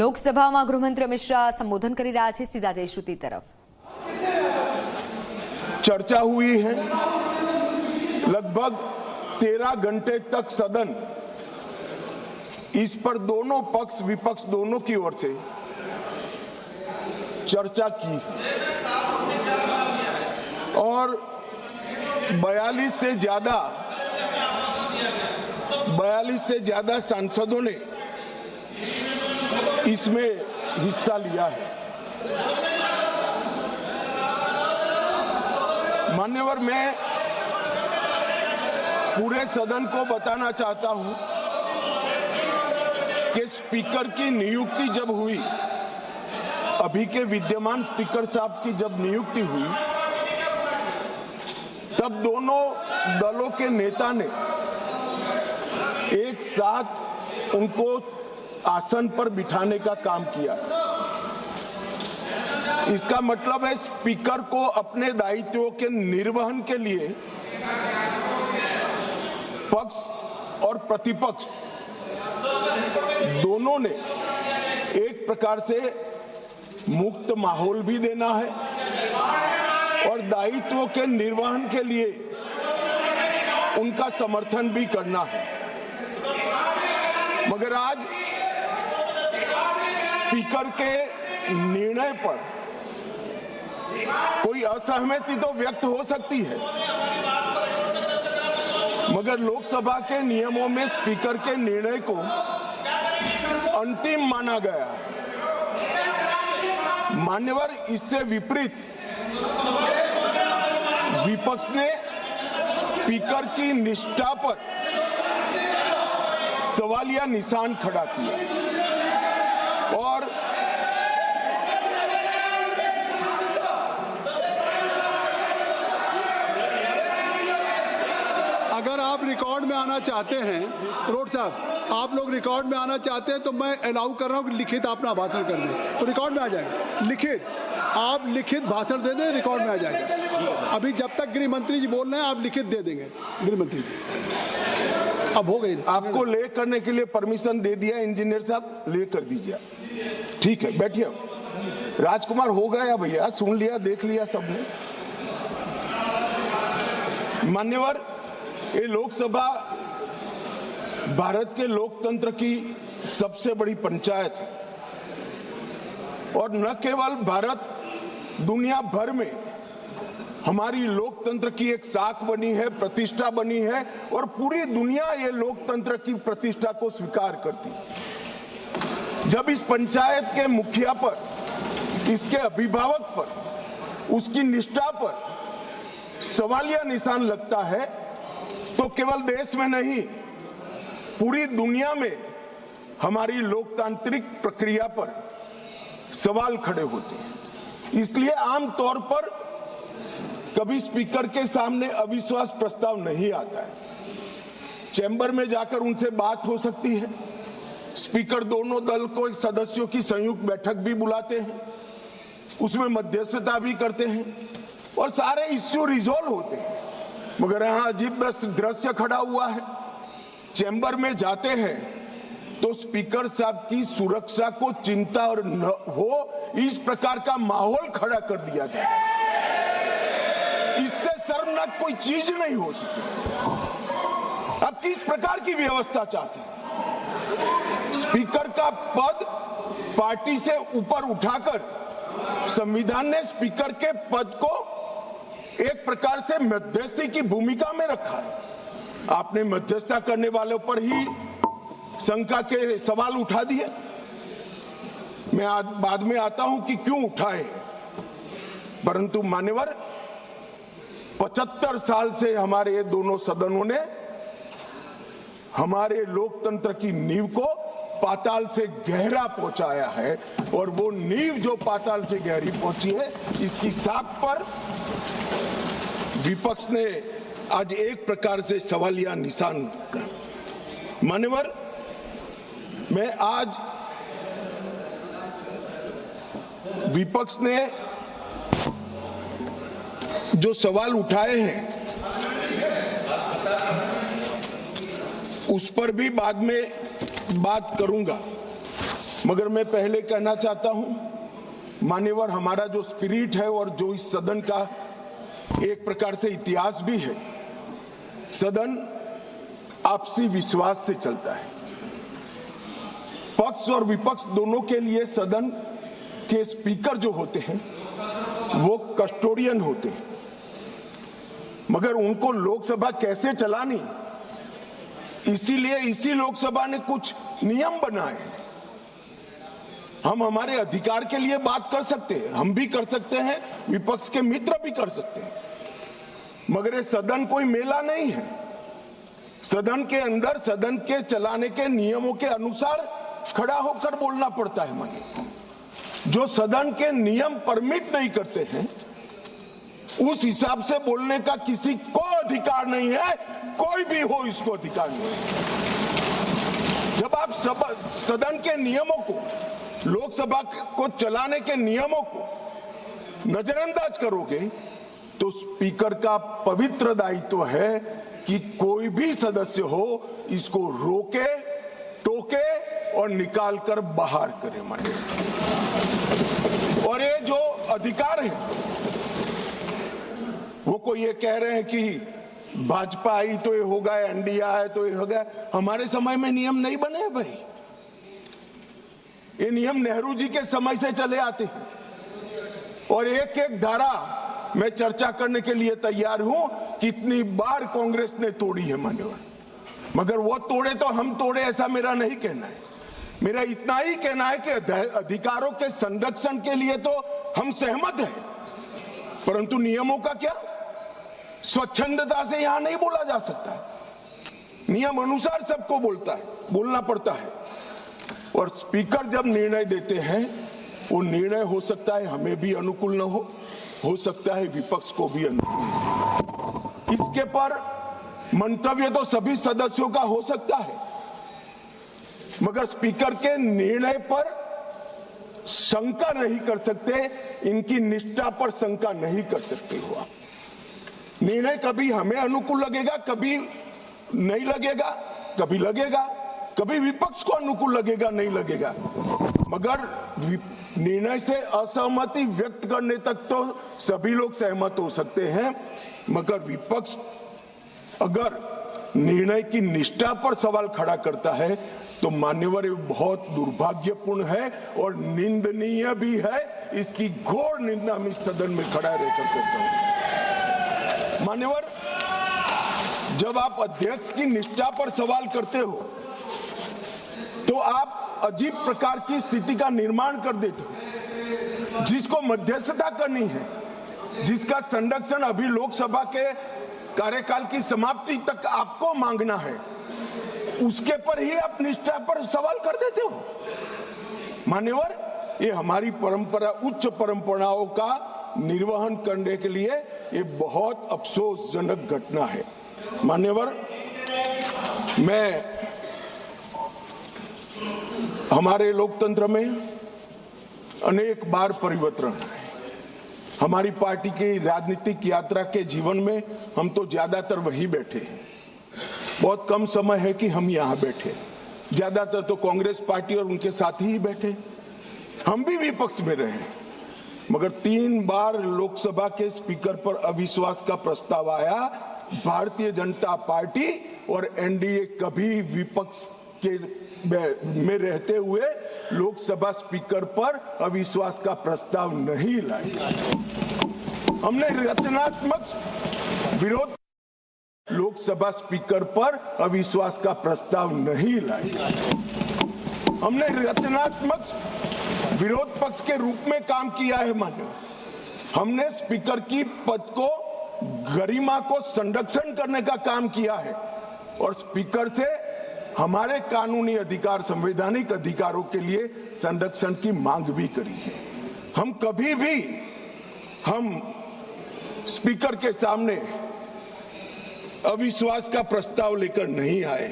લોકસભામાં ગૃહમંત્રી અમિત શાહ સંબોધન કરી રહ્યા છે। સીધા જઈશું તે તરફ। चर्चा हुई है, लगभग 13 घंटे तक सदन इस पर दोनों पक्ष विपक्ष दोनों की ओर से चर्चा की और 42 से ज्यादा सांसदों ने इसमें हिस्सा लिया है। मान्यवर, मैं पूरे सदन को बताना चाहता हूं कि स्पीकर की नियुक्ति जब हुई, अभी के विद्यमान स्पीकर साहब की जब नियुक्ति हुई, तब दोनों दलों के नेता ने एक साथ उनको आसन पर बिठाने का काम किया। इसका मतलब है स्पीकर को अपने दायित्वों के निर्वहन के लिए पक्ष और प्रतिपक्ष दोनों ने एक प्रकार से मुक्त माहौल भी देना है और दायित्वों के निर्वहन के लिए उनका समर्थन भी करना है। मगर आज स्पीकर के निर्णय पर कोई असहमति तो व्यक्त हो सकती है, मगर लोकसभा के नियमों में स्पीकर के निर्णय को अंतिम माना गया है। मान्यवर, इससे विपरीत विपक्ष ने स्पीकर की निष्ठा पर सवालिया निशान खड़ा किया और अगर आप रिकॉर्ड में आना चाहते हैं, रोड साहब, आप लोग रिकॉर्ड में आना चाहते हैं तो मैं अलाउ कर रहा हूं कि लिखित अपना भाषण कर दें, तो रिकॉर्ड में आ जाएगा। लिखित, आप लिखित भाषण दे दें, रिकॉर्ड में आ जाएगा। अभी जब तक गृह मंत्री जी बोल रहे हैं, आप लिखित दे देंगे। गृह मंत्री जी अब हो गई, आपको ले करने के लिए परमिशन दे दिया इंजीनियर साहब, ले कर दीजिए। ठीक है, बैठिए। राजकुमार हो गया भैया, सुन लिया, देख लिया सबने। मान्यवर, ये लोकसभा भारत के लोकतंत्र की सबसे बड़ी पंचायत है और न केवल भारत, दुनिया भर में हमारी लोकतंत्र की एक साख बनी है, प्रतिष्ठा बनी है और पूरी दुनिया ये लोकतंत्र की प्रतिष्ठा को स्वीकार करती है। जब इस पंचायत के मुखिया पर, इसके अभिभावक पर, उसकी निष्ठा पर सवालिया निशान लगता है तो केवल देश में नहीं, पूरी दुनिया में हमारी लोकतांत्रिक प्रक्रिया पर सवाल खड़े होते हैं। इसलिए आमतौर पर कभी स्पीकर के सामने अविश्वास प्रस्ताव नहीं आता है। चैम्बर में जाकर उनसे बात हो सकती है। स्पीकर दोनों दल को एक सदस्यों की संयुक्त बैठक भी बुलाते हैं, उसमें मध्यस्थता भी करते हैं और सारे इश्यू रिजॉल्व होते हैं। मगर यहां अजीब दृश्य खड़ा हुआ है। चैम्बर में जाते हैं तो स्पीकर साहब की सुरक्षा को चिंता और न हो, इस प्रकार का माहौल खड़ा कर दिया जाता है। इससे शर्मनाक कोई चीज नहीं हो सकती। अब किस प्रकार की व्यवस्था चाहते हैं? स्पीकर का पद पार्टी से ऊपर उठाकर संविधान ने स्पीकर के पद को एक प्रकार से मध्यस्थी की भूमिका में रखा है। आपने मध्यस्थता करने वालों पर ही शंका के सवाल उठा दिए। मैं बाद में आता हूं कि क्यों उठाए, परंतु मान्यवर, 75 साल से हमारे ये दोनों सदनों ने हमारे लोकतंत्र की नींव को पाताल से गहरा पहुंचाया है और वो नींव जो पाताल से गहरी पहुंची है, इसकी साख पर विपक्ष ने आज एक प्रकार से सवालिया निशान। मान्यवर, मैं आज विपक्ष ने जो सवाल उठाए हैं उस पर भी बाद में बात करूंगा, मगर मैं पहले कहना चाहता हूं, मान्यवर, हमारा जो स्पिरिट है और जो इस सदन का एक प्रकार से इतिहास भी है, सदन आपसी विश्वास से चलता है। पक्ष और विपक्ष दोनों के लिए सदन के स्पीकर जो होते हैं वो कस्टोडियन होते हैं, मगर उनको लोकसभा कैसे चलानी, इसीलिए इसी लोकसभा ने कुछ नियम बनाए हैं। हम हमारे अधिकार के लिए बात कर सकते हैं, हम भी कर सकते हैं, विपक्ष के मित्र भी कर सकते हैं, मगर ये सदन कोई मेला नहीं है। सदन के अंदर सदन के चलाने के नियमों के अनुसार खड़ा होकर बोलना पड़ता है। मानिए, जो सदन के नियम परमिट नहीं करते हैं उस हिसाब से बोलने का किसी को अधिकार नहीं है, कोई भी हो इसको अधिकार नहीं है। जब आप सदन के नियमों को, लोकसभा को चलाने के नियमों को नजरअंदाज करोगे तो स्पीकर का पवित्र दायित्व है कि कोई भी सदस्य हो इसको रोके, टोके और निकाल कर बाहर करे। माने, और ये जो अधिकार है वो कोई ये कह रहे हैं कि भाजपा आई तो ये होगा, एनडीए आए तो ये होगा। हमारे समय में नियम नहीं बने भाई, ये नियम नेहरू जी के समय से चले आते हैं और एक एक धारा मैं चर्चा करने के लिए तैयार हूं। कितनी बार कांग्रेस ने तोड़ी है मान्यवर, मगर वो तोड़े तो हम तोड़े ऐसा मेरा नहीं कहना है। मेरा इतना ही कहना है कि अधिकारों के संरक्षण के लिए तो हम सहमत हैं, परंतु नियमों का क्या, स्वच्छंदता से यहां नहीं बोला जा सकता। नियम अनुसार सबको बोलना पड़ता है। और स्पीकर जब निर्णय देते हैं वो निर्णय हो सकता है हमें भी अनुकूल न हो सकता है विपक्ष को भी अनुकूल न हो। इसके पर मंतव्य तो सभी सदस्यों का हो सकता है, मगर स्पीकर के निर्णय पर शंका नहीं कर सकते, इनकी निष्ठा पर शंका नहीं कर सकते हो आप। निर्णय कभी हमें अनुकूल लगेगा, कभी नहीं लगेगा, कभी लगेगा, कभी विपक्ष को अनुकूल लगेगा, नहीं लगेगा, मगर निर्णय से असहमति व्यक्त करने तक तो सभी लोग सहमत हो सकते हैं। मगर विपक्ष अगर निर्णय की निष्ठा पर सवाल खड़ा करता है तो मान्यवर बहुत दुर्भाग्यपूर्ण है और निंदनीय भी है। इसकी घोर निंदा हम इस सदन में खड़ा रहकर करते हैं। मान्यवर, जब आप अध्यक्ष की निष्ठा पर सवाल करते हो तो आप अजीब प्रकार की स्थिति का निर्माण कर देते हो। जिसको मध्यस्थता करनी है, जिसका संरक्षण अभी लोकसभा के कार्यकाल की समाप्ति तक आपको मांगना है, उसके पर ही आप निष्ठा पर सवाल कर देते हो। मान्यवर, ये हमारी परंपरा, उच्च परंपराओं का निर्वहन करने के लिए ये बहुत अफसोसजनक घटना है। मान्यवर, मैं हमारे लोकतंत्र में अनेक बार परिवर्तन है। हमारी पार्टी की राजनीतिक यात्रा के जीवन में हम तो ज्यादातर वहीं बैठे हैं। बहुत कम समय है कि हम यहाँ बैठे, ज्यादातर तो कांग्रेस पार्टी और उनके साथी ही बैठे। हम भी विपक्ष में रहे, मगर 3 बार लोकसभा के स्पीकर पर अविश्वास का प्रस्ताव आया। भारतीय जनता पार्टी और एनडीए कभी विपक्ष के में रहते हुए लोकसभा स्पीकर पर अविश्वास का प्रस्ताव नहीं लाए। हमने रचनात्मक विरोध, लोकसभा स्पीकर पर अविश्वास का प्रस्ताव नहीं लाए। हमने रचनात्मक विरोध पक्ष के रूप में काम किया है। मानो हमने स्पीकर की पद को, गरिमा को संरक्षण करने का काम किया है और स्पीकर से हमारे कानूनी अधिकार, संवैधानिक अधिकारों के लिए संरक्षण की मांग भी करी है। हम कभी भी स्पीकर के सामने अविश्वास का प्रस्ताव लेकर नहीं आए।